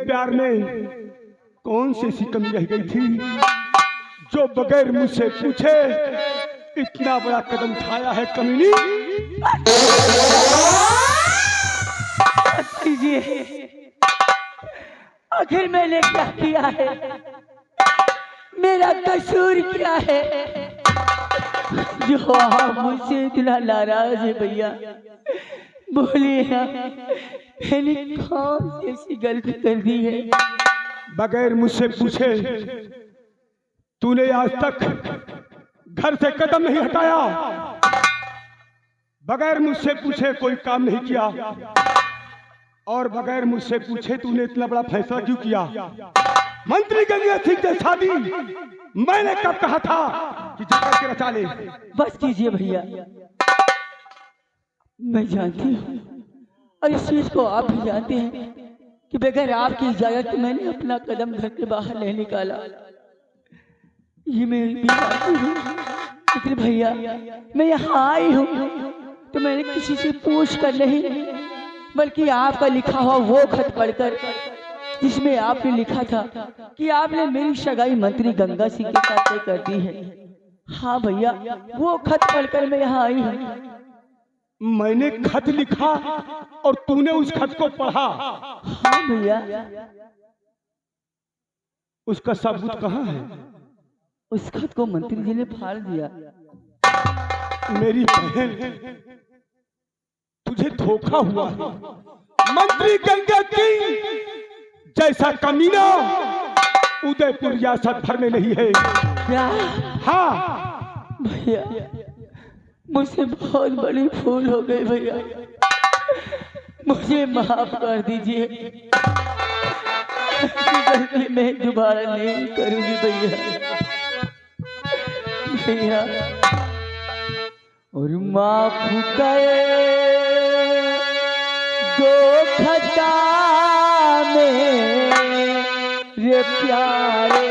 प्यार में कौन सी ऐसी कमी रह गई थी जो बगैर मुझसे पूछे इतना बड़ा कदम उठाया है कमीनी? आखिर मैंने क्या किया है? मेरा कसूर क्या है जो आप मुझसे इतना नाराज है? भैया बोलिए ना, मैंने कौन सी ऐसी गलती कर दी है? बगैर मुझसे पूछे तूने आज तक घर से कदम नहीं हटाया, बगैर मुझसे पूछे कोई काम नहीं किया, और बगैर मुझसे पूछे तूने इतना बड़ा फैसला क्यों किया? मंत्री गंगा सिंह से शादी मैंने कब कहा था कि जाकर के रचा ले? बस कीजिए भैया, मैं जानती हूँ और इस चीज को आप भी जानते हैं कि बगैर आपकी इजाजत के मैंने अपना कदम घर के बाहर नहीं निकाला। ये मैं भी जानती हूँ, लेकिन भैया मैं यहाँ आई हूँ तो मैंने किसी से पूछ कर नहीं, बल्कि आपका लिखा हुआ वो खत पढ़कर जिसमें आपने लिखा था कि आपने मेरी सगाई मंत्री गंगा सिंह के साथ तय कर दी है। हाँ भैया, वो खत पढ़कर मैं यहाँ आई हूँ। मैंने खत लिखा और तूने उस खत को पढ़ा? हाँ भैया। उसका सबूत कहाँ है? उस खत को मंत्री जी ने फाड़ दिया। मेरी बहन, तुझे धोखा हुआ है। मंत्री गंगा सिंह जैसा कमीना उदयपुर रियासत भर में नहीं है। क्या? हाँ भैया, मुझसे बहुत बड़ी भूल हो गई भैया, मुझे माफ कर दीजिए। गलती मैं दोबारा नहीं करूंगी भैया। भैया और माफ करे दो खता मेरे प्यारे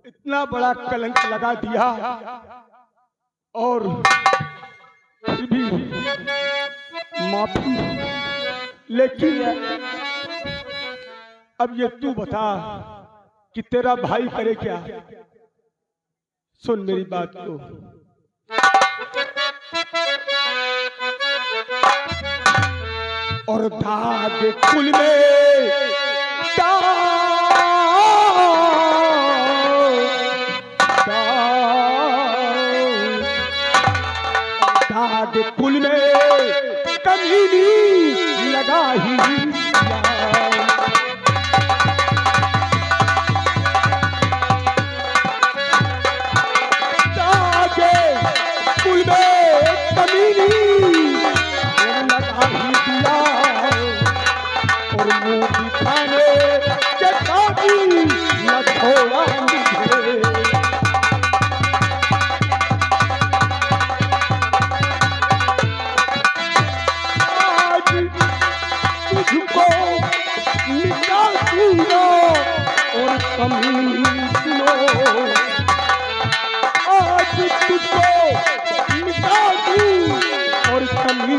इतना बड़ा कलंक लगा दिया और फिर भी माफी। लेकिन अब ये तू बता कि तेरा भाई करे क्या? सुन मेरी बात को। और दाग कुल में दाग कुल में कमीनी लगा ही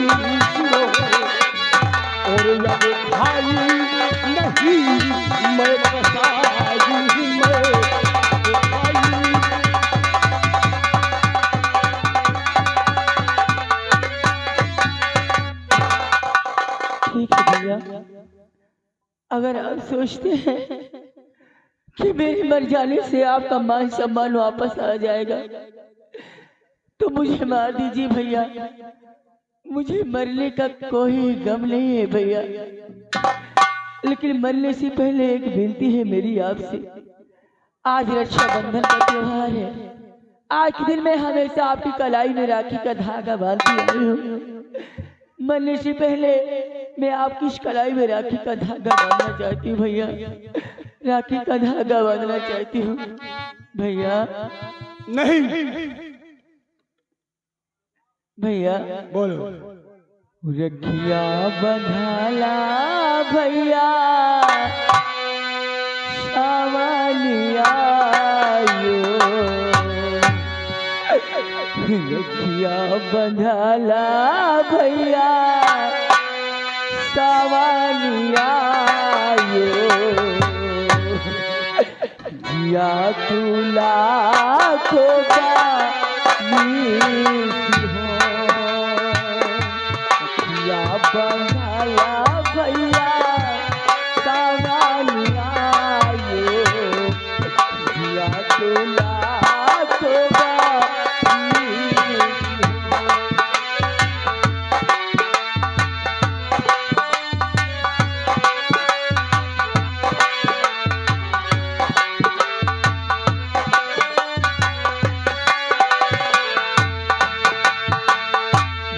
लो, और अब भाई नहीं मैं कसाई, मैं भाई। ठीक है भैया, अगर आप सोचते हैं कि मेरे मर जाने से आपका मान सम्मान वापस आ जाएगा तो मुझे मार दीजिए भैया, मुझे मरने का कोई गम नहीं है भैया। लेकिन मरने से पहले एक विनती है मेरी आपसे। आज रक्षाबंधन का त्योहार है, आज के दिन मैं हमेशा आपकी कलाई में राखी का धागा बांधती आई हूँ। मरने से पहले मैं आपकी इस कलाई में राखी का धागा बांधना चाहती हूँ भैया, राखी का धागा बांधना चाहती हूँ भैया। नहीं भैया बोलो। रखिया बंधाला भैया, सावलिया यो, रखिया बंधाला भैया, सावलिया यो, जिया तुला खोगा बंधाया भैया, सावलिया यो, जिया तुला खोगा।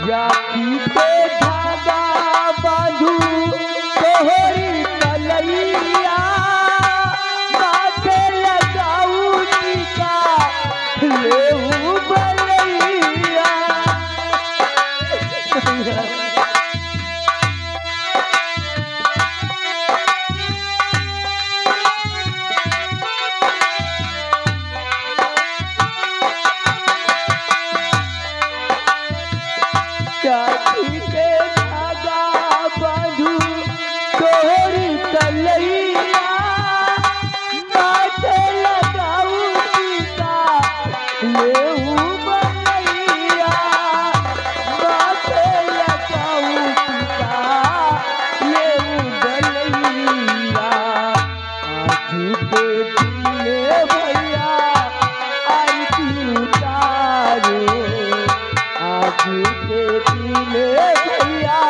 राखी पे धागा बांधू तोहरी कलैया, माथे लगाऊ टीका लेऊ बलैया। राखी के धागा बांधू तोहरी कलैया, माथे लगाऊ टीका लेऊ बलैया, माथे लगाऊ टीका लेऊ बलैया। आज के दिन भैया आरती उतारो, आज के दिन भैया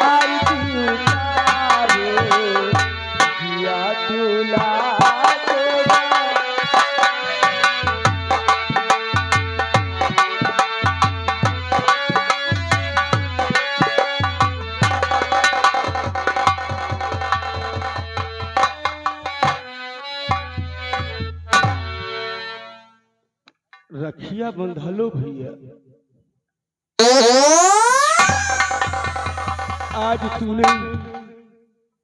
आरती उतारो, जिया तुला खोगा। रखिया बंधालो भैया, आज तूने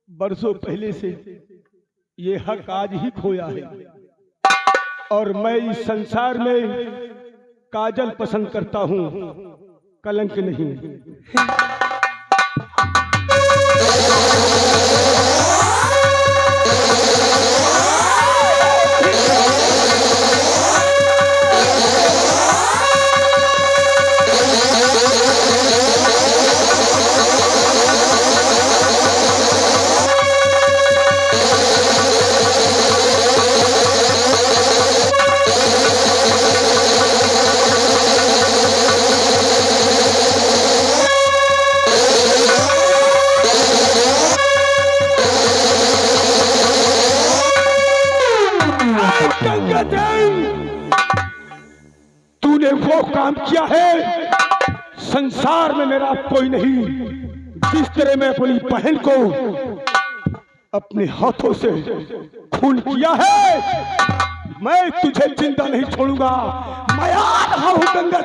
बरसों पहले से ये हक आज ही खोया है, और मैं इस संसार में काजल पसंद करता हूँ, कलंक नहीं। तूने वो काम किया है संसार में मेरा कोई नहीं, जिस तरह मैं अपनी बहन को अपने हाथों से खून किया है, मैं तुझे जिंदा नहीं छोड़ूंगा। मैं आ रहा हूं गंगा।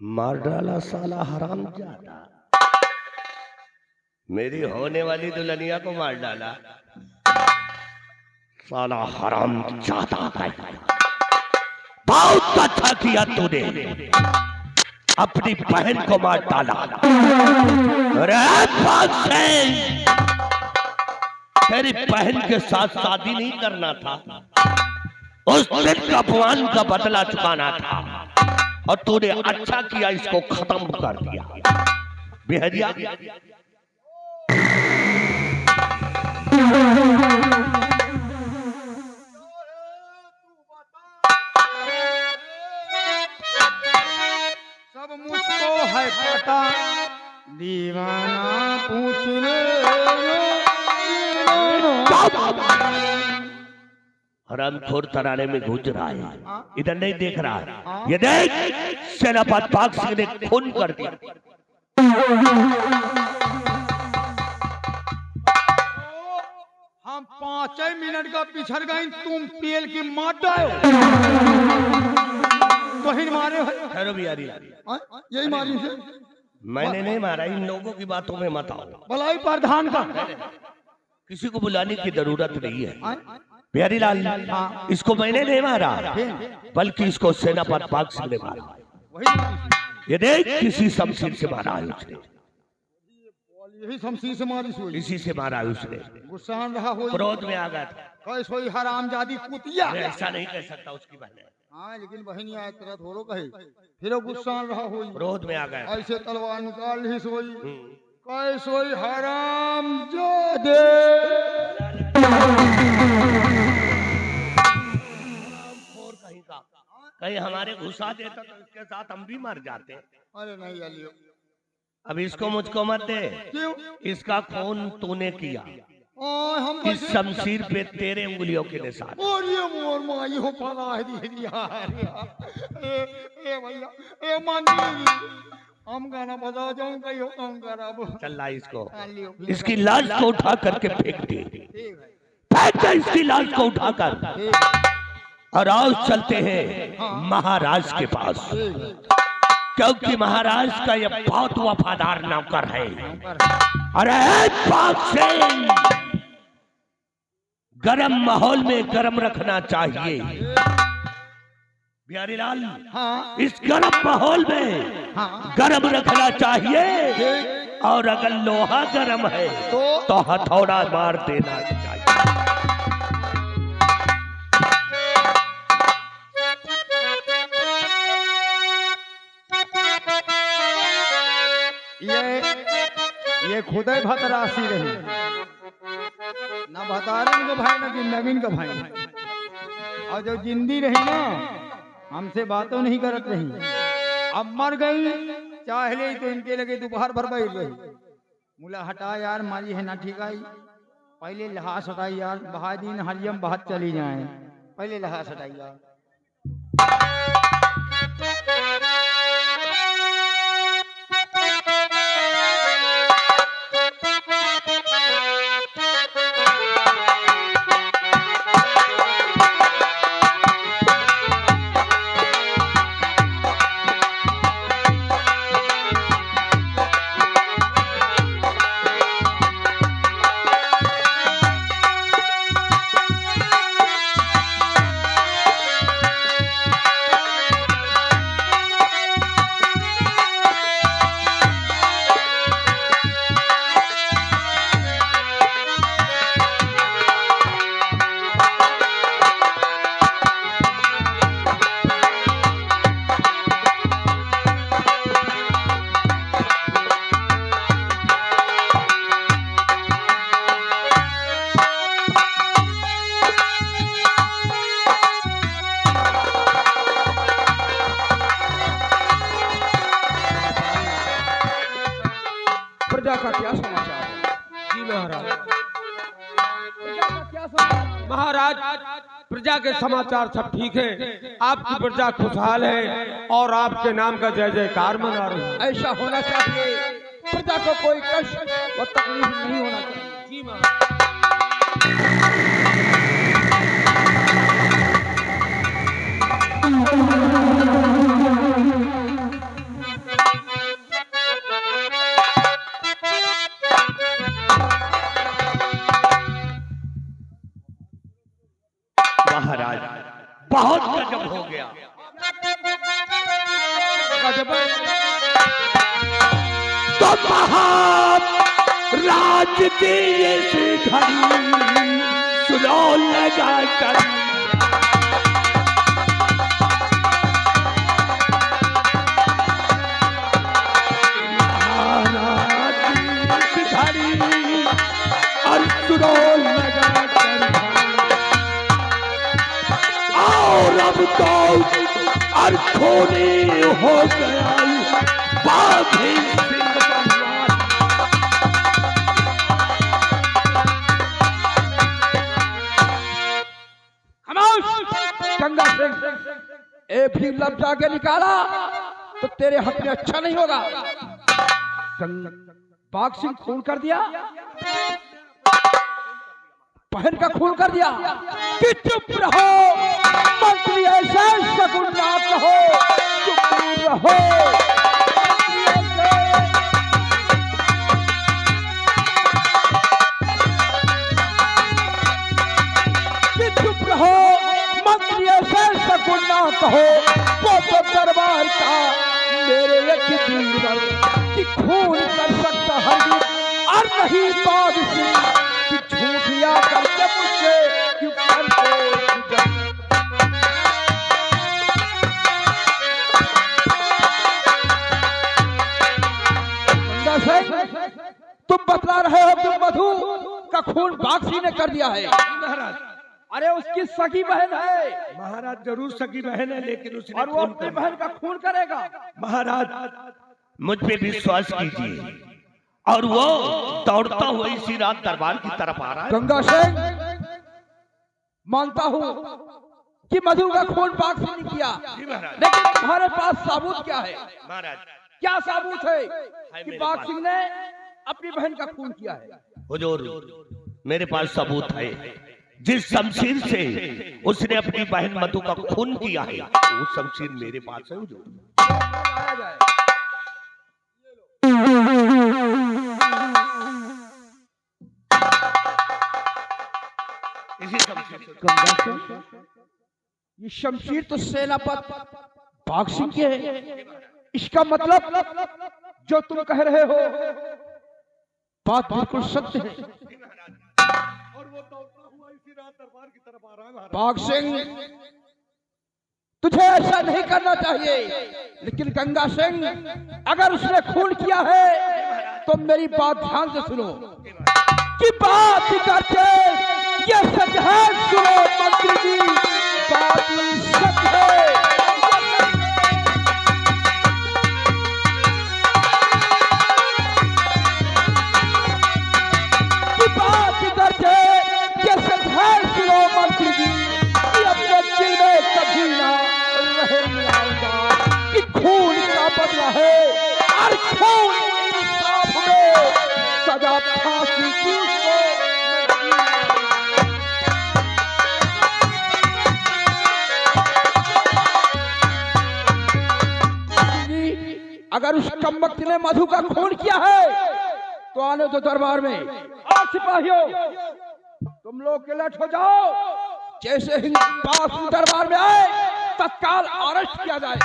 मार डाला साला हरामजादा, मेरी होने वाली दुल्हनिया को मार डाला साला हरामजादा का। बहुत अच्छा किया तूने, अपनी बहन को मार डाला। अरे तेरी बहन के साथ शादी नहीं करना था, उस दिन का अपमान का बदला चुकाना था, और तूने अच्छा किया इसको खत्म कर दिया। बिहरिया सब मुझको है पता, दीवाना पूछने हरामखोर तराने में गूंज रहा है, इधर नहीं देख रहा है। ये देख, सेनापति पाक सिंह ने खून कर दिया। हम 5 मिनट का पिछड़ गए, तुम पेल की मार डालो तो ही मारे हो। ठहरो बिहारी, यही मारी से मैंने नहीं मारा, इन लोगों की बातों में मत आओ। भलाई प्रधान का किसी को बुलाने की जरूरत नहीं है। बिहारी लाल, इसको मैंने नहीं मारा, बल्कि इसको सेनापति पाक सिंह ने मारा। ये देख, किसी शमशीर से मारा है उसने, यही शमशीर से मारी सोई, इसी से मारा है उसने। गुस्सा रहा हो, क्रोध में आ गया था। सोई हरामजादी कुतिया। मैं ऐसा नहीं कह सकता उसकी बहन है। हाँ, लेकिन बहन आए तेरा थोड़ो कहे, फिर गुस्सा रहा हो, क्रोध में आ गया। ऐसे तलवार निकाल ही सोई, कहे सोई हरामजादे। कहीं हमारे घुसा देता तो इसके साथ हम भी मर जाते। अरे नहीं अलियो, अब इसको मुझको मत दे। क्यों? इसका खून तूने किया, हम इस शमशीर पे तेरे उंगलियों के निशान। और ये मोर माई हो पड़ा है ए भैया, ए मंदिर हम गाना बजा जाऊं कहीं हो काम कराबो। चल ला इसको, इसकी लाश को उठा करके फेंक दे, फेंक दे इसकी लाश को उठाकर, और आओ चलते हैं महाराज के पास, क्योंकि महाराज का ये बहुत वफादार नौकर है। अरे पाक सिंह, गरम माहौल में गरम रखना चाहिए। बिहारी लाल, इस गरम माहौल में गरम रखना चाहिए, और अगर लोहा गरम है तो हथौड़ा मार देना चाहिए। ये खुद ही भतरासी रही, ना भतारन का भाई ना जिंदगी का भाई, और जो जिंदी रही ना हमसे बातों नहीं करत रही, अब मर गई चाहले तो इनके लगे दोपहर भर बैठ गई। मुला हटा यार, मारी है ना ठीक आई, पहले लहास हटाई यार, बहा दिन हरियम बहत चली जाए, पहले लहास हटाई यार। प्रजा का क्या समाचार है? जी महाराज। प्रजा का क्या समाचार? महाराज, प्रजा के समाचार सब ठीक है, आपकी प्रजा खुशहाल है और आपके नाम का जय जयकार मना रही है। ऐसा होना चाहिए, प्रजा को कोई कष्ट व तकलीफ नहीं होना चाहिए। जी महाराज। महाराज बहुत गजब हो गया। तो महाराज की ये घड़ी सुनो लगा कर, महाराज की घड़ी और सुनो लगा कर, और अब तो अर्थोनी हो गया बाधी सिंह बलवान। गंगा सिंह, एक भी लफ्ज आगे निकाला तो तेरे हक में अच्छा नहीं होगा। बाघ सिंह खून कर दिया, बहन का खून कर दिया कि चुप रहो मंत्री, ऐसा शकुन ना कहो, चुप रहो। कि चुप रहो मंत्री, ऐसा शकुन ना कहो, वो तो दरबार का मेरे एक बीरबल कि खून कर सकता है और नहीं बाघ सिंह कि झूठिया करके मुझसे क्यों करते। गंगा सिंह, तुम बतला रहे हो तुम मधु का खून बाघ सिंह ने कर दिया है। महाराज, अरे उसकी सगी बहन है महाराज जरूर सगी बहन है, लेकिन उसने और वो अपनी बहन का खून करेगा। महाराज मुझ पे विश्वास कीजिए, और वो दौड़ता हुआ इसी रात दरबार की तरफ आ रहा है। गंगा सिंह, मानता हूँ कि मधु का खून बाघ सिंह ने किया, लेकिन तुम्हारे पास सबूत क्या है? महाराज क्या सबूत है कि बाघ सिंह ने अपनी बहन का खून किया है? हुजूर, मेरे पास सबूत है। जिस शमशीर से उसने अपनी बहन मधु का खून किया है, वो शमशीर मेरे पास है हुजूर। आया जाए। इसी शमशीर से। गंगा सिंह, ये शमशीर तो सेनापति बाघ सिंह के है। इसका मतलब जो तुम कह रहे हो बात बिल्कुल सत्य है। और वो दौड़ता हुआ इसी रात दरबार की तरफ आ रहा है। महाराज, बाघ सिंह, तुझे ऐसा नहीं करना चाहिए, लेकिन गंगा सिंह अगर उसने खून किया है तो मेरी बात ध्यान से सुनो कि बात करके ये सच है। सुनो मंत्री जी, बात सच है। कि बात करके ये सच है। सुनो मंत्री जी, कि अपने दिल में कभी ना रहे मिलाऊंगा कि खून का बदला है और खून इंसाफ में सजा फांसी की को अगर उस कमबख्त ने मधु का खून किया है तो आने दो दरबार में। और सिपाहियों, तुम लोग अलर्ट हो जाओ, जैसे ही पास दरबार में आए तत्काल अरेस्ट किया जाए।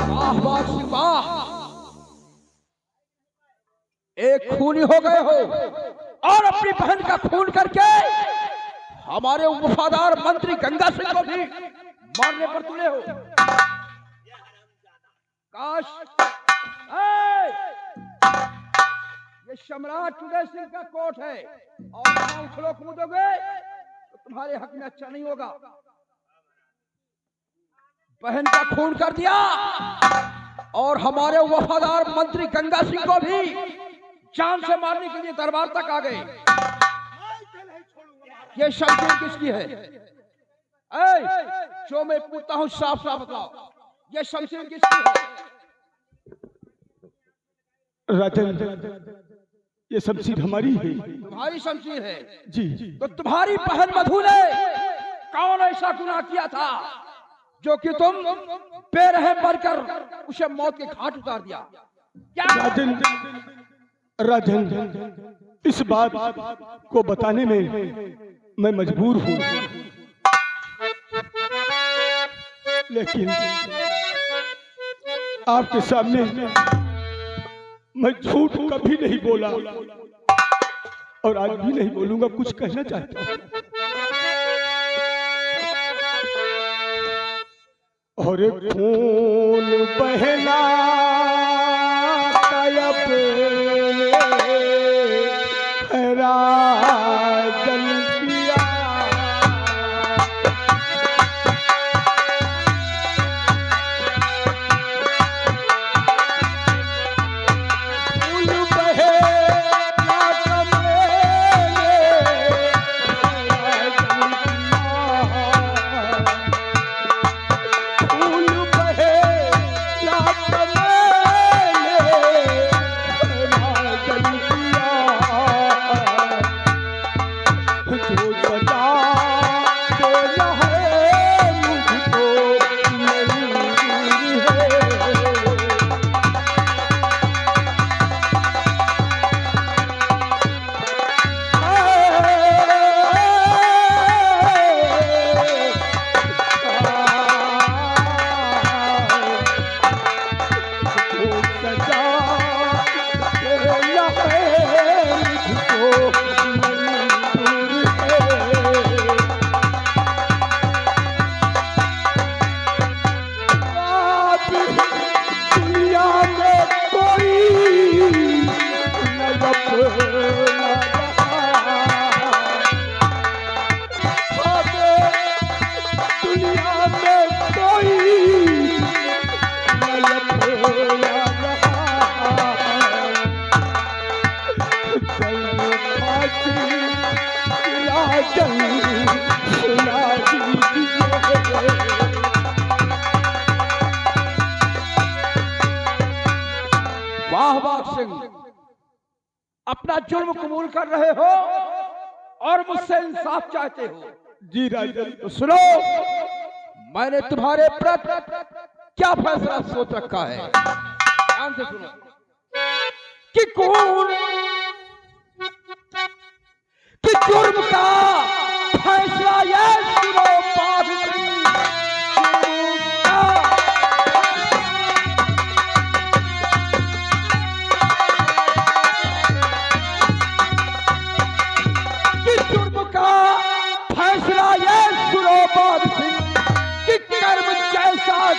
वाह वाह सिंह वाह, एक खूनी हो गए हो और अपनी बहन का खून करके हमारे वफादार मंत्री गंगा सिंह को भी मारने पर तुले हो। काश ये सम्राट उदय सिंह का कोर्ट है और यहाँ उछलो कूदोगे तो तुम्हारे हक में अच्छा नहीं होगा। बहन का खून कर दिया और हमारे वफादार मंत्री गंगा सिंह को भी जान से मारने के लिए दरबार तक आ गए। ये शमशीर किसकी है? जो मैं पूछता हूँ साफ साफ बताओ, ये शमशीर किसकी है? राजन, ये शमशीर हमारी है। तुम्हारी शमशीर है? जी। तो तुम्हारी बहन मधु ने कौन ऐसा गुनाह किया था जो कि तुम बेरहम बनकर उसे मौत के घाट उतार दिया? क्या? राजन, इस बात को बताने में मैं मजबूर हूँ, लेकिन आपके सामने मैं झूठ कभी नहीं बोला और आज भी नहीं बोलूंगा। कुछ कहना चाहता हूँ। और खून बहना तयब राजन पिया, अपना जुर्म कबूल कर रहे हो और मुझसे इंसाफ चाहते हो। जी राजन, तो सुनो, मैंने तुम्हारे प्रति क्या फैसला सोच रखा है, ध्यान से सुनो। कि कौन कि जुर्म का फैसला ये सुनो बाबू,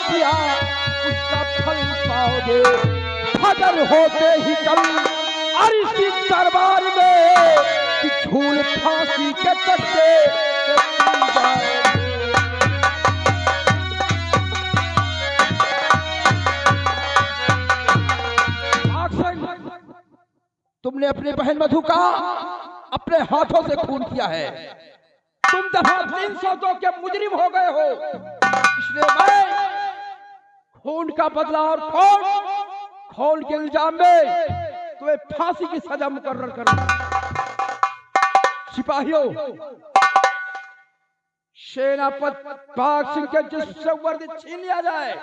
किया उसका फल पाओगे फजर होते ही कल। और इसी दरबार में कि झूल फांसी के कट्टे तुमने अपनी बहन मधु का अपने हाथों से खून किया है। तुम दफा 302 के मुजरिम हो गए हो, इसलिए मैं खून का बदला और खून के इल्जाम में तुम्हें फांसी की सजा मुकर्रर करूंगा। सिपाहियों, सेनापति बाघ सिंह के जिससे वर्दी छीन लिया जाए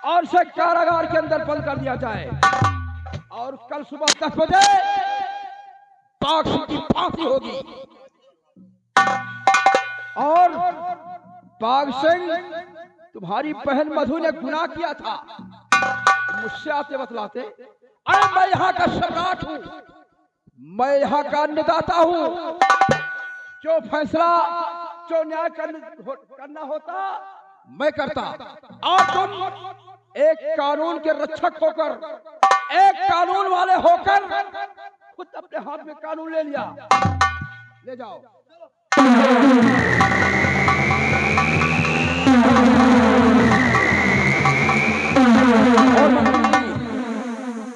और उसे कारागार के अंदर बंद कर दिया जाए और कल सुबह 10 बजे बाघ सिंह की फांसी होगी। और बाघ सिंह, तुम्हारी बहन मधु ने गुनाह किया था, मुझसे आते बतलाते, अरे मैं यहाँ का सम्राट हूँ, मैं यहाँ का अन्नदाता हूँ, जो फैसला जो न्याय करना होता मैं करता। और तुम एक कानून के रक्षक होकर, एक कानून वाले होकर खुद अपने हाथ में कानून ले लिया। ले जाओ।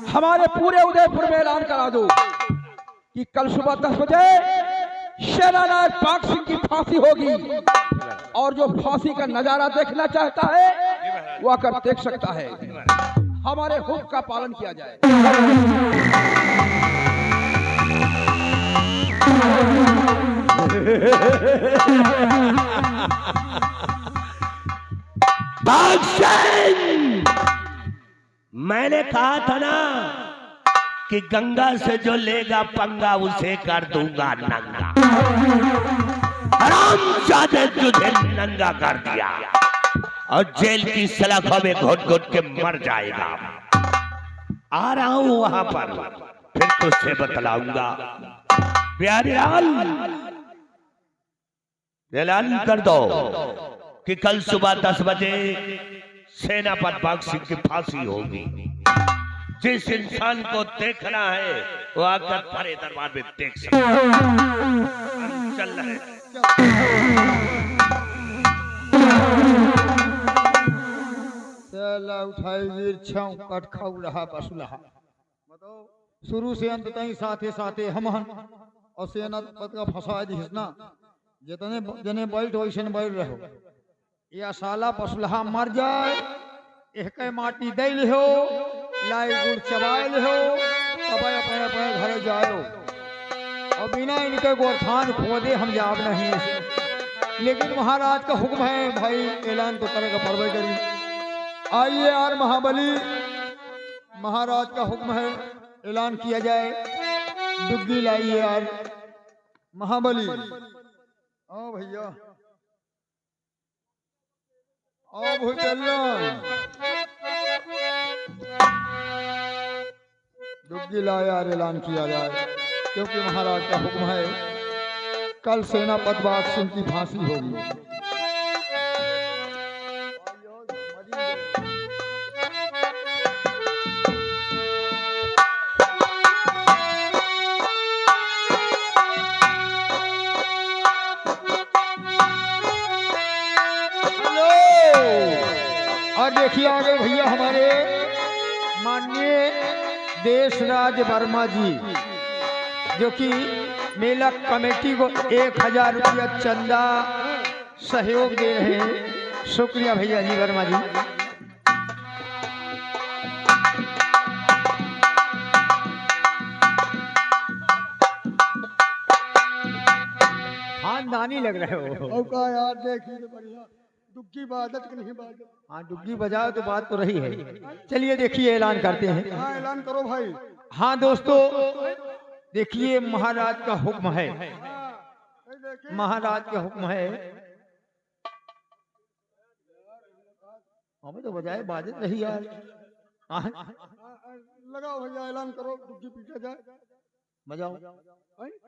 हमारे पूरे उदयपुर में ऐलान करा दो कि कल सुबह 10 बजे सेनानायक बाघ सिंह की फांसी होगी और जो फांसी का नजारा देखना चाहता है वो आकर देख सकता है। हमारे हुक्म का पालन किया जाए। बाघ सिंह, मैंने कहा था ना कि गंगा से जो लेगा पंगा उसे कर दूंगा नंगा। हरामजादे तुझे नंगा कर दिया और जेल की सलाखों में घुट घुट के मर जाएगा। आ रहा हूं वहां पर, फिर तुझसे बतलाऊंगा। प्यारे लाल, ऐलान कर दो कि कल सुबह 10 बजे सेनापति बाघ सिंह की फांसी होगी। जिस इंसान को देखना है वो आकर बड़े दरबार में देख सकता है। हम चल रहे हैं। चला उठाई वीर छाऊ कट खाऊ रहा पसुलहा। शुरू से अंत तक साथे साथे हम और सेना पद का फंसा दिसना जितने जने बैठ वैसे बैठ रहो। या साला पसुलहा मर जाए एक माटी दे हो लाई गुड़ चबाए हो तब अपने अपने घर जाओ और बिना इनके गोरखान खोदे हम जाब नहीं। लेकिन महाराज का हुक्म है भाई, ऐलान तो करेगा परवे करी। आइए यार महाबली, महाराज का हुक्म है ऐलान किया जाए। डुग्गी लाइए यार महाबली। आओ भैया, आओ भूचल्लन, डुग्गी ला यार ऐलान किया जाए। क्योंकि महाराज का हुक्म है कल सेनापति बाघ सिंह की फांसी होगी। और देखिए आगे भैया हमारे माननीय देशराज वर्मा जी जो कि मेला कमेटी को 1000 रुपया चंदा सहयोग दे रहे हैं। शुक्रिया भैया जी वर्मा जी। खानदानी लग रहे हो। का यार देखिए तो बढ़िया डुग्गी बादत की नहीं बादत। हाँ डुग्गी बजाओ तो बात तो रही है। चलिए देखिए ऐलान करते हैं। हाँ ऐलान करो भाई। हाँ दोस्तों देखिए महाराज का हुक्म है, महाराज का हुक्म है। हमें तो बजाए बाजत नहीं यार। लगाओ भैया ऐलान करो, डुग्गी पीटा जाए। बजाओ,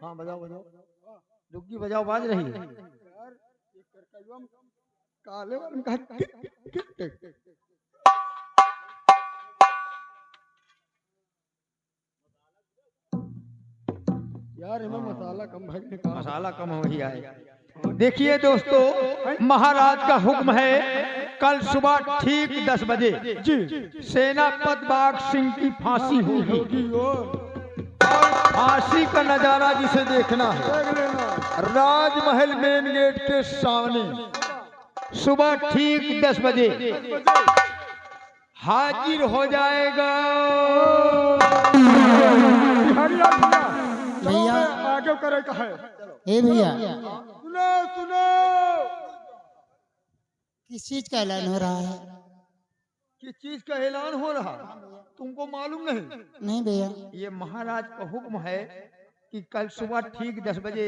हाँ बजाओ बजाओ, डुग्गी बजाओ, बाज रही है। यार ये करकलवा काले वाले का यार इनमें मसाला कम भजने का मसाला कम हो ही आए। देखिए दोस्तों महाराज का हुक्म है कल सुबह ठीक 10 बजे जी सेनापति बाघ सिंह की फांसी होगी। और फांसी का नजारा जिसे देखना है राजमहल मेन गेट के सामने सुबह ठीक 10 बजे हाजिर हो जाएगा। भैया आगे करे का है। ए भैया सुनो सुनो किस चीज का ऐलान हो रहा है? किस चीज का ऐलान हो रहा तुमको मालूम नहीं? नहीं भैया। ये महाराज का हुक्म है कि कल सुबह ठीक 10 बजे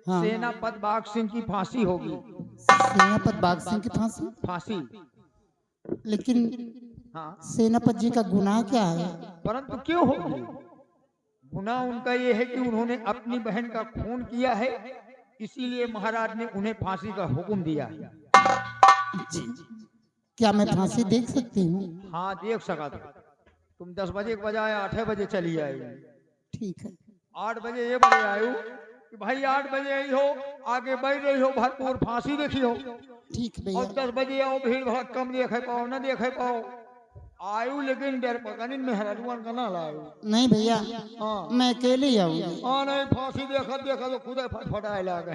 हाँ। सेनापति बाघ सिंह की फांसी होगी। सेनापति बाघ सिंह की फांसी? फांसी। लेकिन हाँ सेनापति जी का गुनाह क्या है? परंतु क्यों होगी? गुनाह उनका ये है कि उन्होंने अपनी बहन का खून किया है, इसीलिए महाराज ने उन्हें फांसी का हुक्म दिया है। क्या मैं फांसी देख सकती हूँ? हाँ देख सका तुम 10 बजे के बजाय 8 बजे चली आएगी। ठीक है। 8 बजे ये बजे आयो कि भाई 8 बजे आई हो, आगे बैठ रही हो, भरपूर फांसी देखी हो। ठीक भैया। और 10 बजे आओ, भीड़ भाड़ कम देखे पाओ, न देखे पाओ। आयु लेकिन डर पकानी मेहरान का ना लायु। नहीं भैया, हाँ मैं अकेले ही आऊंगी। हाँ नहीं फांसी देखा देखा तो खुद फटफटाए लागे।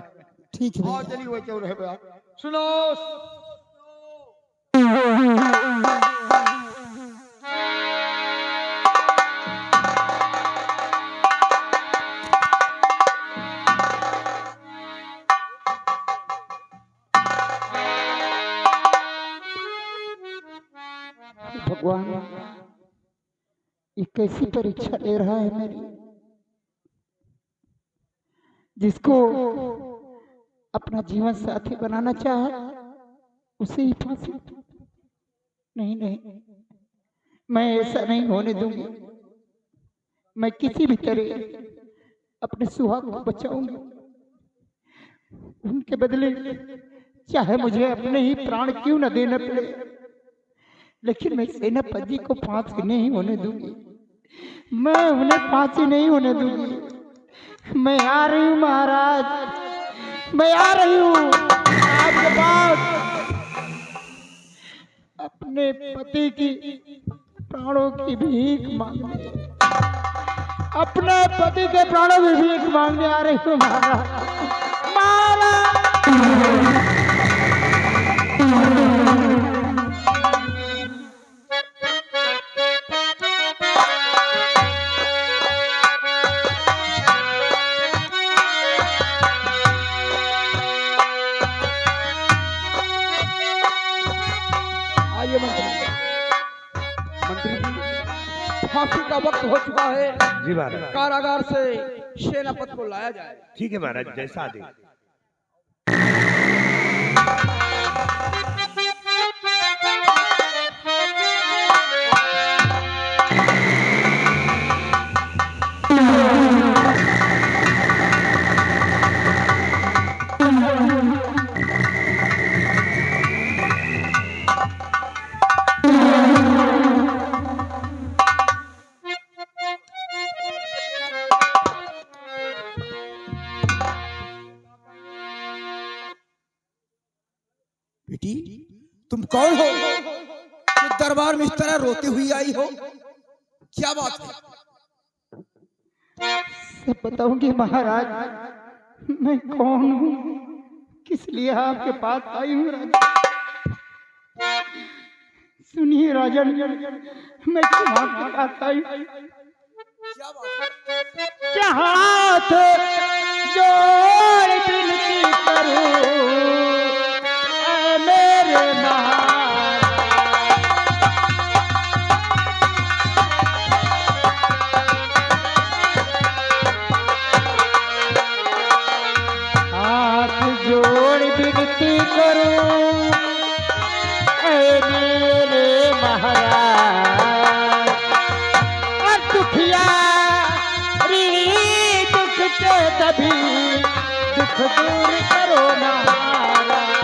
ठीक है हाँ भैया। चलिए वो चल रहे पे सुनो। भगवान, ये कैसी परीक्षा ले रहा है मेरी। जिसको अपना जीवन साथी बनाना चाहा उसे ही फांसी। नहीं नहीं, मैं ऐसा नहीं होने दूंगी। मैं किसी भी तरह अपने सुहाग को बचाऊंगी। उनके बदले चाहे मुझे अपने ही प्राण क्यों न देना पड़े, लेकिन मैं सेनापति जी को फांसी नहीं होने दूंगी। मैं उन्हें फांसी नहीं होने दूंगी। मैं आ रही हूँ महाराज, मैं आ रही हूँ आपके पास अपने पति की प्राणों की भीख मांगने, अपने पति के प्राणों की भीख मांगने आ रही हूँ महाराज। आइए मंत्री जी, फांसी का वक्त हो चुका है। जी महाराज। कारागार से सेनापति को लाया जाए। ठीक है महाराज, जैसा आदेश। बेटी, तुम कौन हो? तुम दरबार में इस तरह रोती हुई आई हो, क्या बात है? सब बताऊंगी महाराज, मैं कौन हूँ, किस लिए आपके पास आई हूँ। सुनिए राजन, मैं क्यों आपके पास आई हूँ। क्या बात है? क्या हाथ जोड़ विनती करूं ऐ मेरे महाराज। हाथ जोड़ विनती करूं ऐ मेरे महाराज। और दुखिया दुख के तभी दुख दूर करो महाराज।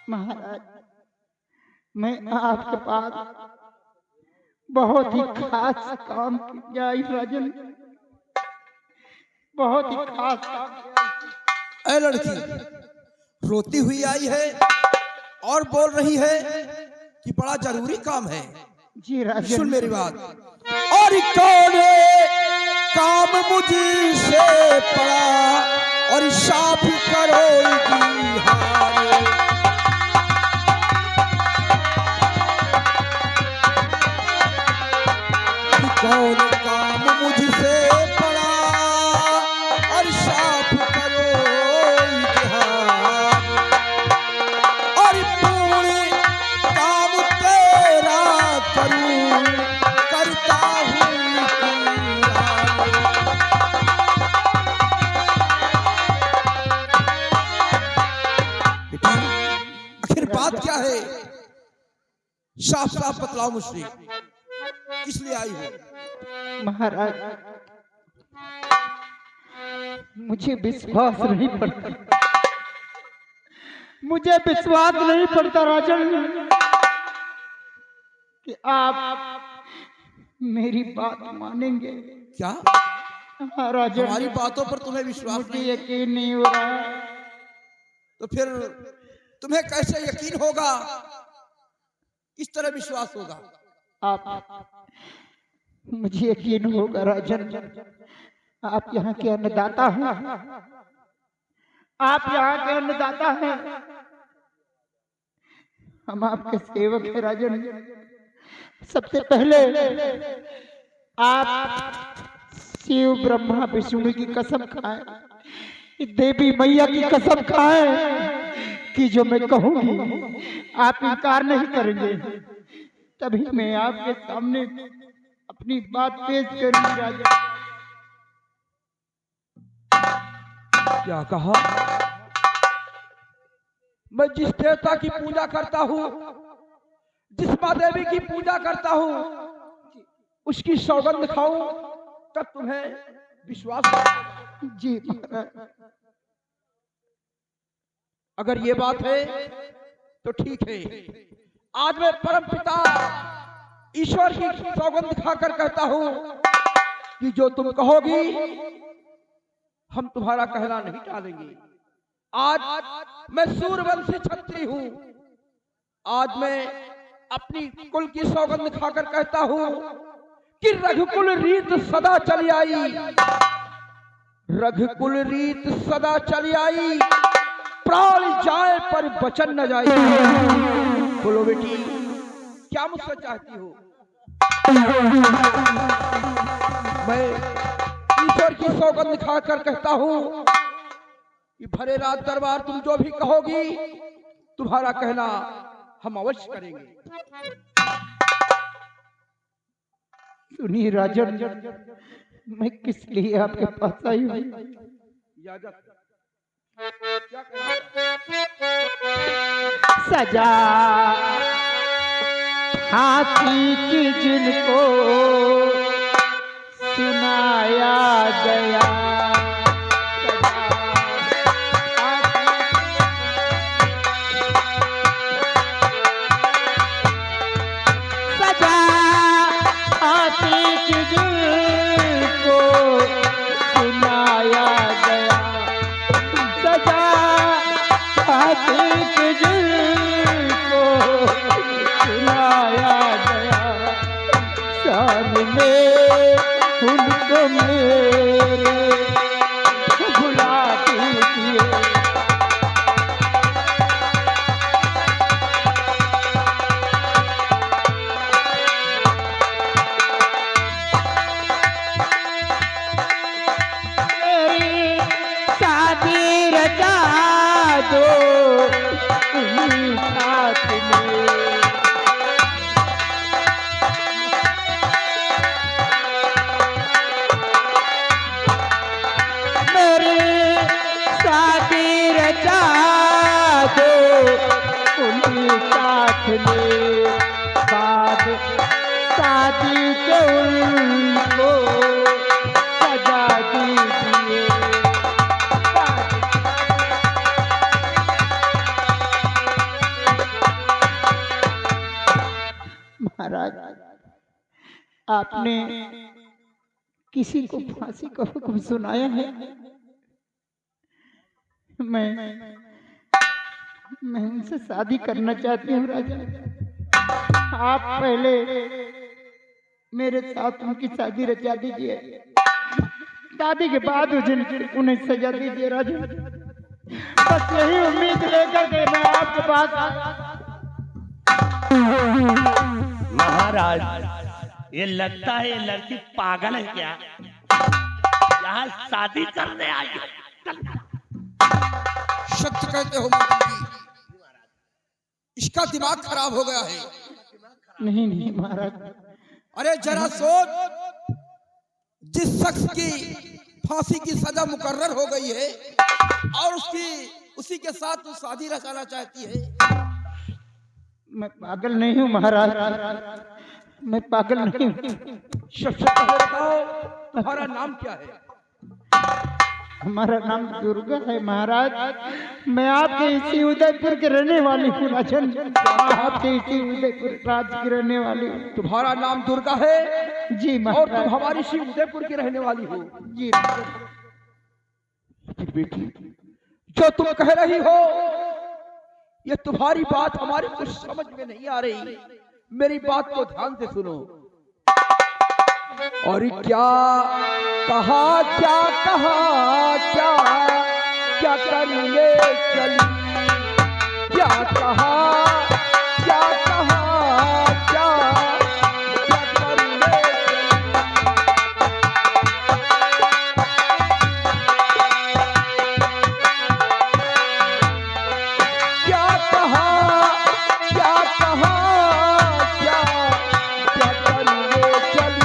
महाराज, मैं आपके पास बहुत ही खास काम के आई राजन, बहुत ही खास काम। ऐ लड़की, रोती हुई आई है और बोल रही है कि बड़ा जरूरी काम है। जी राजन, सुन मेरी बात। और कौन काम मुझसे पड़ा और साफ करोगी हार। कौन काम मुझसे पड़ा और साफ करोगी हार। और पूर्ण काम तेरा करूं करता हूँ आखिर बात क्या है? साफ साफ बतलाओ मुझसे, किस लिए आई हो? महाराज, मुझे विश्वास नहीं पड़ता, मुझे विश्वास नहीं पड़ता राजन कि आप मेरी बात मानेंगे। क्या हाँ राजन, हमारी बातों पर तुम्हें विश्वास मुझे नहीं? यकीन नहीं हो रहा। तो फिर तुम्हें कैसे यकीन होगा, किस तरह विश्वास होगा? आप मुझे यकीन होगा राजन, आप यहाँ के अन्नदाता हैं, आप यहाँ के अन्नदाता हैं, हम आपके सेवक हैं राजन। सबसे पहले आप शिव ब्रह्मा विष्णु की कसम खाएं, देवी मैया की कसम खाएं कि जो मैं कहूंगी आप इनकार नहीं करेंगे, तभी मैं आपके सामने अपनी बात पेश करूंगी राजा। क्या कहा? मैं जिस देवता की पूजा करता हूँ, जिस माँ देवी की पूजा करता हूँ, उसकी सौगंध खाऊं तब तुम्हें विश्वास होगा। जी महाराज। अगर ये बात है तो ठीक है। आज मैं परम पिता ईश्वर की सौगंध खाकर कहता हूं कि जो तुम कहोगी हम तुम्हारा कहना नहीं टालेंगे। आज मैं सूर्यवंशी क्षत्रिय हूं। आज मैं अपनी कुल की सौगंध खाकर कहता हूं कि रघुकुल रीत सदा चली आई, रघुकुल रीत सदा चली आई, प्राण जाए पर वचन न जाए। बोलो बेटी, क्या मुझसे चाहती हो? मैं ईश्वर की सौगंध खाकर कहता हूं कि भरे रात दरबार तुम जो भी कहोगी तुम्हारा कहना हम अवश्य करेंगे। सुनिए राजन, मैं किस लिए आपके पास आई हूँ? इजाजत। सजा हाथी की जिनको सुनाया गया, सजा हाथी की जिनको सुनाया गया, सजा हाथी की जिनको सुनाया गया, सामने उनको मेरे भुला दीजिए। मेरी शादी रचा दो उन्हीं साथ में, मेरी शादी रचा दो उन्हीं साथ में, बाद शादी के उनको सजा दीजिए। महाराज, आपने किसी को फांसी का हुक्म सुनाया है? मैं उनसे शादी करना चाहती हूँ राजा। आप पहले मेरे साथ उनकी शादी रचा दीजिए, शादी के बाद उन्हें सजा दीजिए राजा। बस यही उम्मीद लेकर के मैं आपके पास। महाराज, ये लगता है ये लड़की पागल है क्या? यहाँ शादी करने आई है। सत्य कहते हो मंत्री जी, इसका दिमाग खराब हो गया है। नहीं नहीं महाराज। अरे जरा सोच, जिस शख्स की फांसी की सजा मुकर्रर हो गई है और उसी के साथ तू शादी रचाना चाहती है। मैं पागल नहीं हूँ महाराज, मैं पागल नहीं हूँ। सबसे पहले बताओ तुम्हारा नाम क्या है? हमारा नाम दुर्गा है महाराज। मैं आपके इसी उदयपुर के रहने वाली हूँ राजन, आपके इसी उदयपुर राज्य की रहने वाली हूँ। तुम्हारा नाम दुर्गा है? जी और महाराज। तुम हमारी इसी उदयपुर की रहने वाली हो? जी बेटी, जो तुम कह रही हो ये तुम्हारी बात हमारी कुछ समझ में नहीं आ रही। मेरी बात को ध्यान से सुनो। और क्या कहा क्या क्या करेंगे चली, क्या कहा क्या करेंगे क्या कहा क्या करेंगे चली,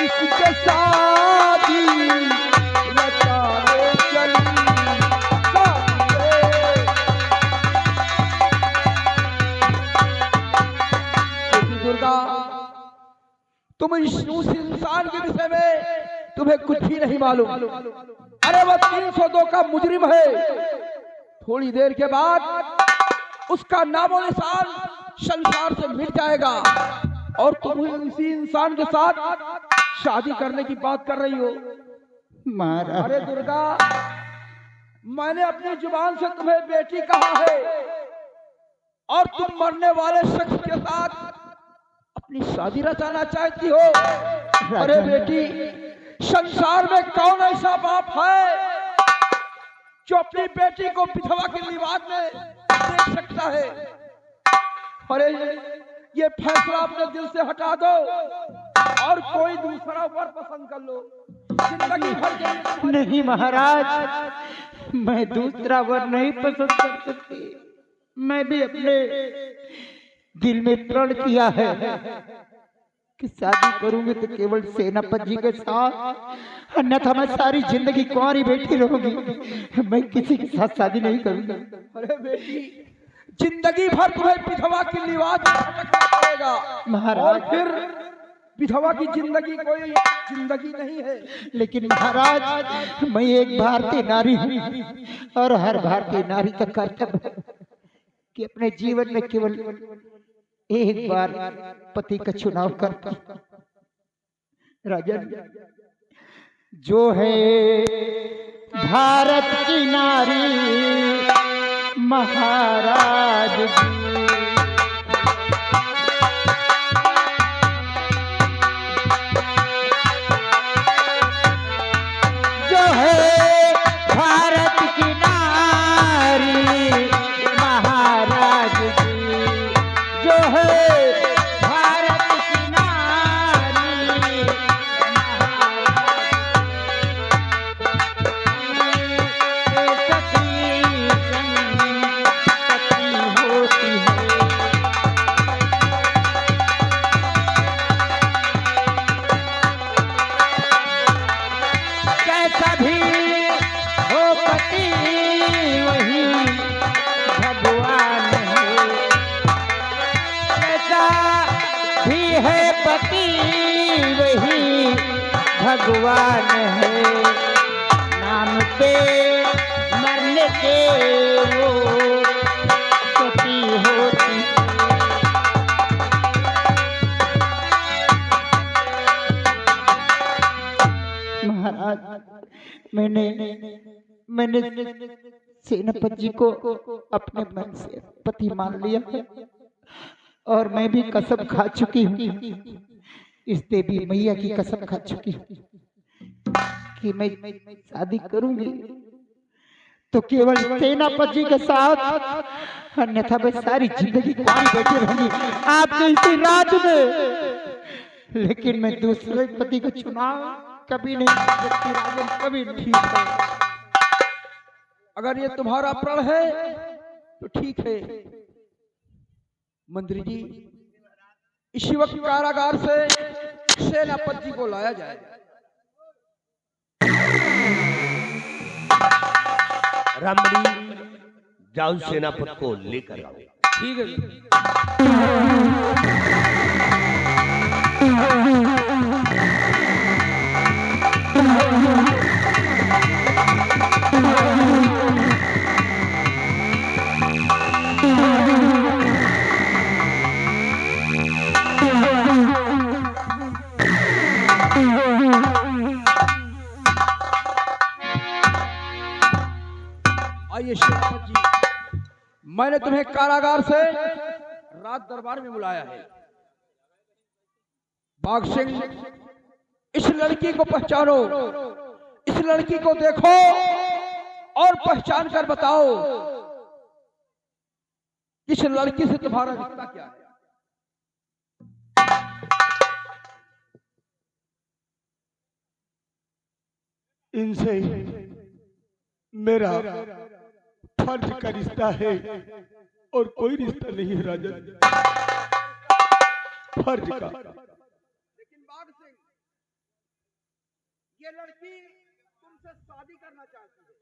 इसके शादी रचाने चली, दुर्गा तुम इस इंसान के विषय में तुम्हें कुछ भी नहीं मालूम। अरे वो 302 का मुजरिम है। थोड़ी देर के बाद उसका नामो निशान संसार से मिट जाएगा और तुम इसी इंसान के साथ शादी करने की बात कर रही हो। महाराज अरे दुर्गा, मैंने अपनी जुबान से तुम्हें बेटी कहा है और तुम मरने वाले शख्स के साथ अपनी शादी रचाना चाहती हो। अरे बेटी, संसार में कौन ऐसा बाप है जो अपनी बेटी को विधवा के लिबास में देख सकता है? अरे ये फैसला अपने दिल से हटा दो और कोई दूसरा वर पसंद कर लो। जिंदगी भर के नहीं महाराज, मैं दूसरा वर नहीं पसंद कर सकती। मैं भी अपने दिल में प्रण किया है कि शादी करूंगी तो केवल सेनापति जी के साथ, अन्यथा मैं सारी जिंदगी कुंवारी बैठी रहूंगी। मैं किसी के साथ शादी नहीं करूंगी। अरे बेटी, जिंदगी भर तुम्हें विधवा की लिबास में भटकना पड़ेगा महाराज। और फिर विधवा की जिंदगी कोई जिंदगी नहीं है। लेकिन महाराज, मैं एक भारतीय नारी हूँ और हर भारतीय नारी का कर्तव्य है कि अपने जीवन में केवल एक बार पति का चुनाव करता। राजन, जो है भारत की नारी महाराज जी, जो है भारत की नारी महाराज जी, जो है भारत की नारी कैसा भी हो पति वही भगवान है, कैसा भी है पति वही भगवान है, नाम पे मरने के वो सती होती है। महाराज, मैंने सेनापति जी को अपने मन से पति मान लिया है और मैं भी कसम खा चुकी हूँ, इस देवी मैया की कसम खा चुकी हूँ कि मैं शादी करूंगी तो केवल सेनापति जी के साथ, अन्यथा मैं सारी जिंदगी कुंवारी बैठी रहूंगी आपके इसी राज में। लेकिन मैं दूसरे पति का चुनाव कभी नहीं कर सकती राजन, कभी नहीं। ठीक है, अगर ये तुम्हारा प्रण है तो ठीक है। मंत्री जी, इसी वक्त कारागार से सेनापति जी को लाया जाए। रामबली जाओ सेनापति को लेकर आओ। ठीक है। आइए सेनापति जी, मैंने तुम्हें कारागार से राज दरबार में बुलाया है। बाघ सिंह, इस लड़की को पहचानो, इस लड़की को देखो और पहचान कर बताओ इस लड़की से तुम्हारा रिश्ता क्या है। इनसे मेरा फर्ज का रिश्ता है और कोई रिश्ता नहीं है राजन, फर्ज का। लेकिन बाघ सिंह, ये लड़की तुमसे शादी करना चाहती है।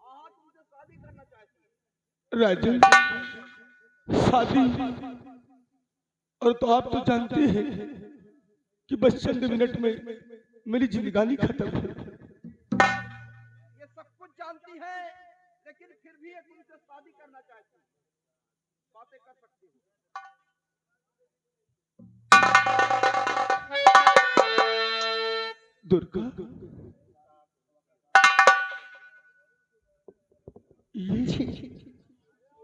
हाँ, तुमसे शादी करना चाहती है। राजन, शादी और तो आप तो जानते हैं कि बस चंद मिनट में मेरी जिंदगानी खत्म है। ये सब कुछ जानती है, लेकिन फिर भी ये तुमसे शादी करना चाहती है। बातें कर सकती हो। दुर्गा,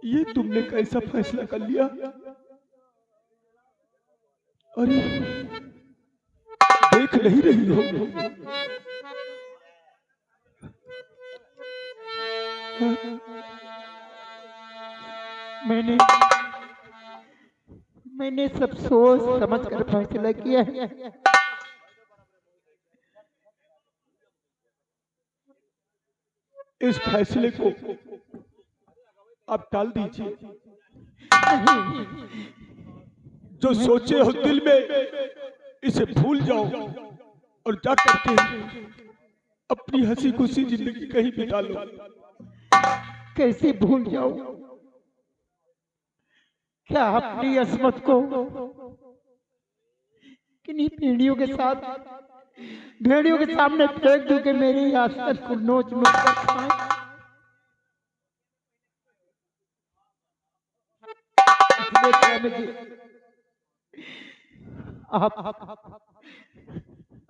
ये तुमने कैसा फैसला कर लिया? अरे देख नहीं रही हो? मैंने सब सोच समझ कर फैसला किया है। इस फैसले को आप टाल दीजिए। जो सोचे हो दिल में इसे भूल जाओ और जा करके अपनी हंसी खुशी जिंदगी कहीं बिता लो। कैसे भूल जाओ? क्या अपनी अस्मत को किन्हीं भेड़ियों के सामने फेंक दूं कि मेरी आस्था को नोच नोच कर खाएं?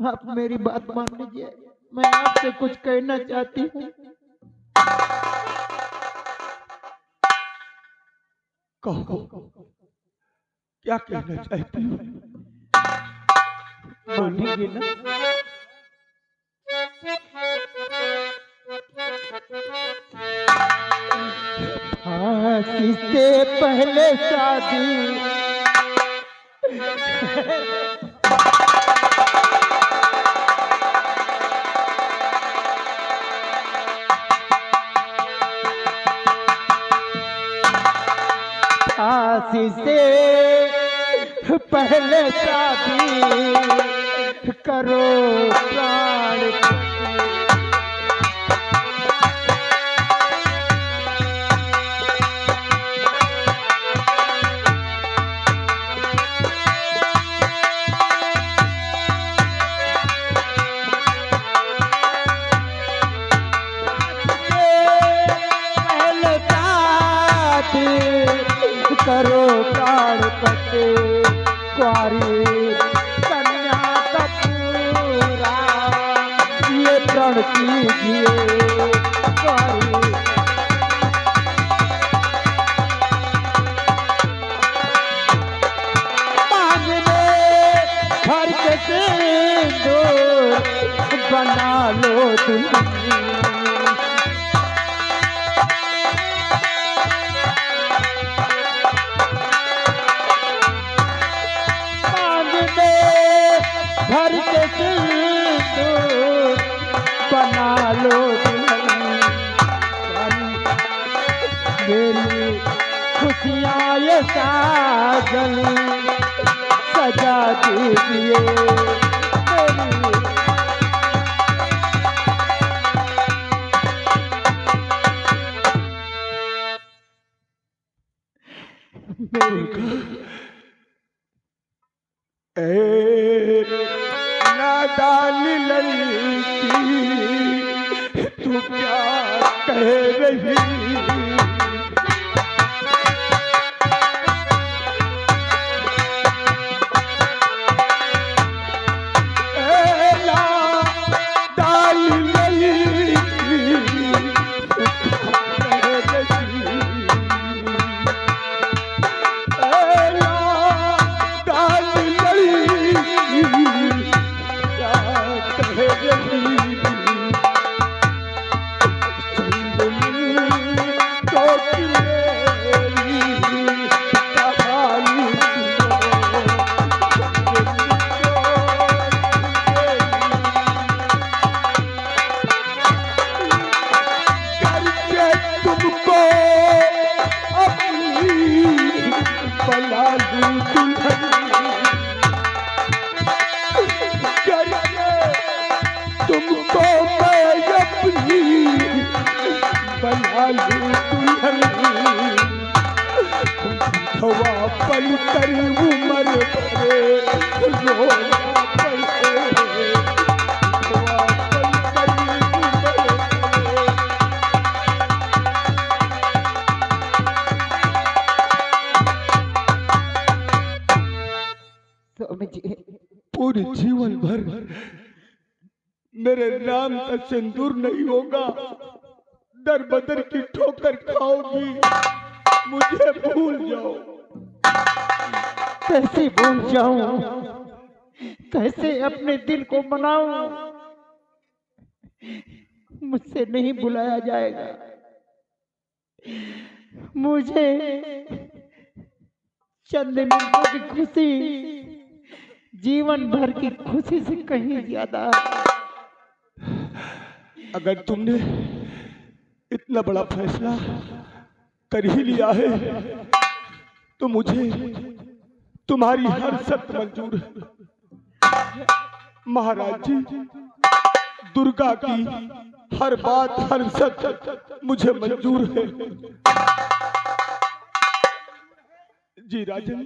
आप मेरी बात मान लीजिए, मैं आपसे कुछ कहना चाहती हूँ। कहो, क्या कहना चाहती हो? मानेंगे ना? फांसी से पहले शादी फांसी से पहले शादी करो प्राण। करो प्राण कटे कुआरी कन्या का पूरा ये प्रण कीजिए कुआरी। मांगने घर के सिंदूर बना लो दुल्हन। घर के सिंदूर बना लो दुल्हन। मेरी खुशियाँ ये साजन सजा दीजिए। ए नादान लड़की तू क्या कह रही तुमको मैं अपनी बना लूं दुल्हन हवा पल कर उमर भरे रोना पड़े हवा पल कर उमर भरे। पूरे जीवन भर मेरे नाम का सिंदूर नहीं होगा, दर बदर की ठोकर खाओगी, मुझे भूल जाओ। कैसे भूल जाऊं, कैसे अपने दिल को मनाऊं, मुझसे नहीं बुलाया जाएगा। मुझे चंद मिनटों की खुशी जीवन भर की खुशी से कहीं ज्यादा। अगर तुमने इतना बड़ा फैसला कर ही लिया है तो मुझे तुम्हारी हर शर्त मंजूर है। महाराज जी, दुर्गा की हर बात हर शर्त मुझे मंजूर है। जी राजन,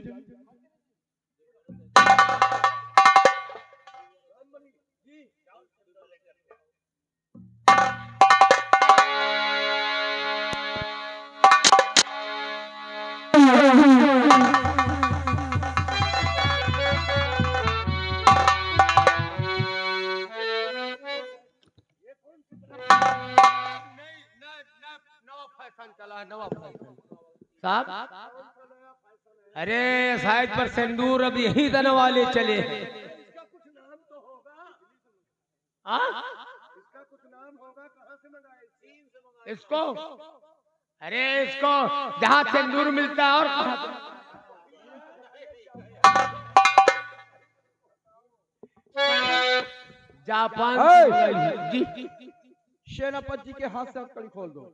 साहब, अरे साइड पर सिंदूर अब यही देने वाले चले हैं। इसका कुछ नाम तो होगा। इसका कुछ नाम होगा, कहां से मंगाए? इसको, अरे इसको जहां सिंदूर मिलता है और जापान जी। सेनापति जी के हाथ से हथकड़ी खोल दो।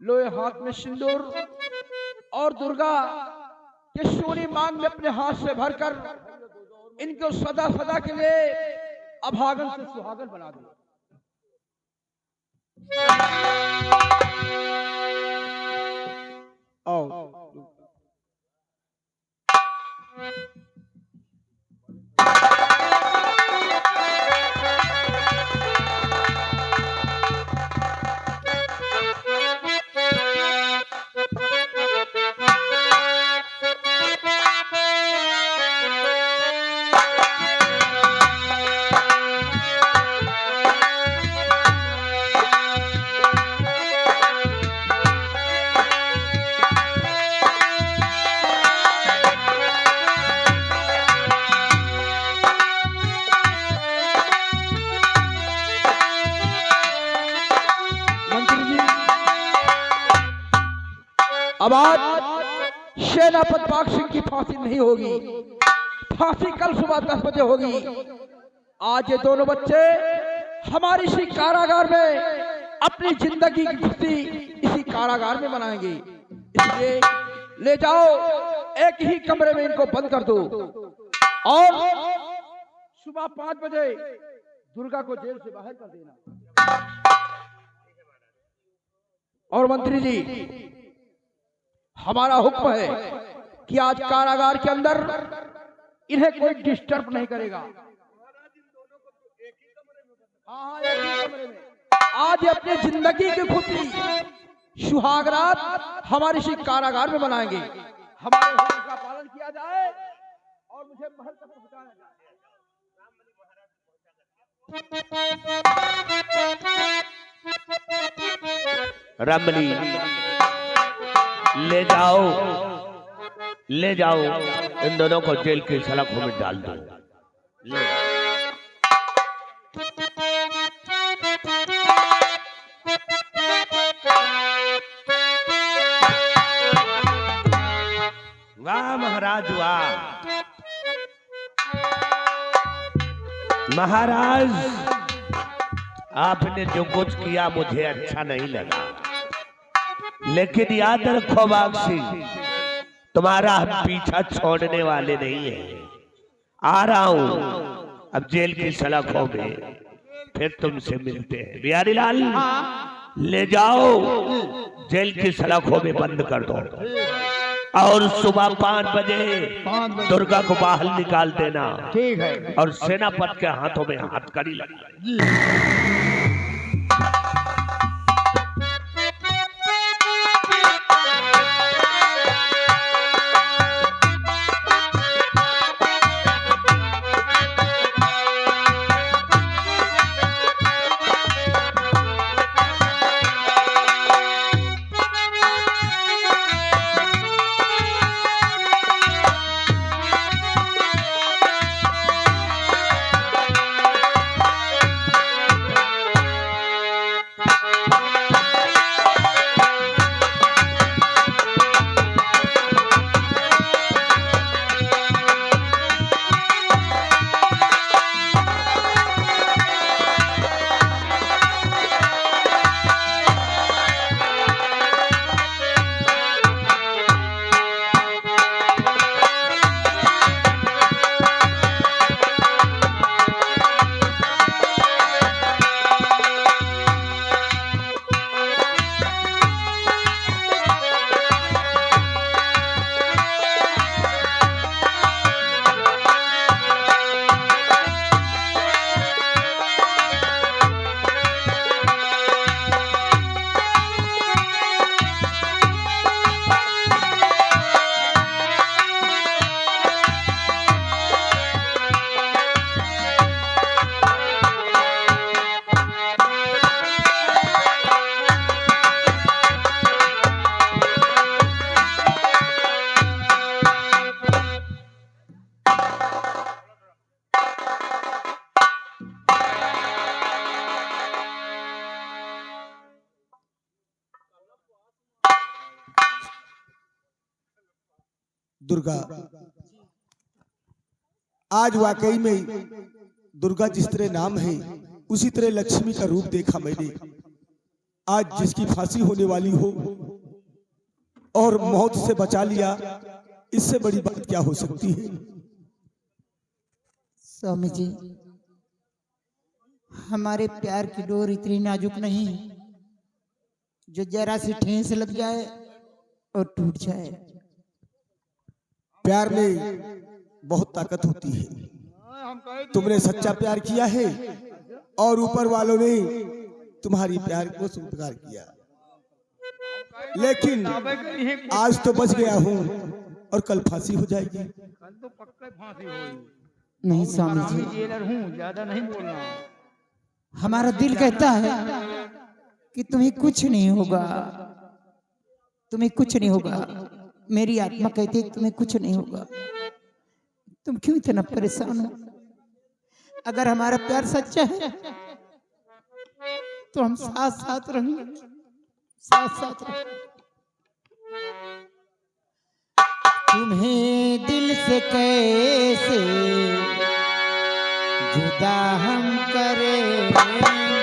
लोहे हाथ में सिंदूर और दुर्गा के सोनी मांग में अपने हाथ से भरकर इनको सदा सदा के लिए अभागन से सुहागन बना दो। आओ। अब आज सेनापति बाग सिंह की फांसी नहीं होगी, फांसी कल सुबह 10 बजे होगी। आज ये दोनों बच्चे हमारे इसी कारागार में अपनी जिंदगी की खुशी इसी कारागार में मनाएंगे। इसलिए ले जाओ एक ही कमरे में इनको बंद कर दो और सुबह 5 बजे दुर्गा को जेल से बाहर कर देना। और मंत्री जी, हमारा हुक्म है कि आज कारागार के अंदर इन्हें कोई डिस्टर्ब नहीं करेगा। हाँ, एक ही कमरे में। आज ये अपनी जिंदगी की खुशी सुहागरात हमारे इसी कारागार में मनाएंगे। हमारे हुक्म का पालन किया जाए और मुझे महल तक पहुंचाया जाए। रमणी, ले जाओ इन दोनों को जेल की सलाखों में डाल दो। ले जाओ। वाह महाराज वाह। महाराज, आपने जो कुछ किया मुझे अच्छा नहीं लगा, लेकिन याद रखो बाग सिंह, तुम्हारा हम पीछा छोड़ने वाले नहीं है। आ रहा हूं अब जेल की सलाखों में, फिर तुमसे मिलते हैं। बिहारी लाल, ले जाओ जेल की सलाखों में बंद कर दो और सुबह 5 बजे दुर्गा को बाहर निकाल देना। ठीक है। और सेनापति के हाथों में हथकड़ी लगाई। दुर्गा, आज वाकई में दुर्गा जिस तरह नाम है उसी तरह लक्ष्मी का रूप देखा मैंने। आज जिसकी फांसी होने वाली हो और मौत से बचा लिया, इससे बड़ी बात क्या हो सकती है। स्वामी जी, हमारे प्यार की डोर इतनी नाजुक नहीं जो जरा सी ठेस लग जाए और टूट जाए। प्यार में बहुत ताकत होती है। तुमने सच्चा प्यार किया है और ऊपर वालों ने तुम्हारी प्यार को स्वीकार किया, लेकिन आज तो बच गया हूँ और कल फांसी हो जाएगी। कल तो पक्का फांसी होगी। नहीं स्वामी जी, जेलर हूँ, ज्यादा नहीं बोलना। हमारा दिल कहता है कि तुम्हें कुछ नहीं होगा, तुम्हें कुछ नहीं होगा। मेरी आत्मा कहती है तुम्हें कुछ नहीं होगा। तुम क्यों इतना परेशान हो? अगर हमारा प्यार सच्चा है तो हम साथ साथ रहेंगे, साथ साथ रहेंगे। तुम्हें दिल से कैसे जुदा हम करें।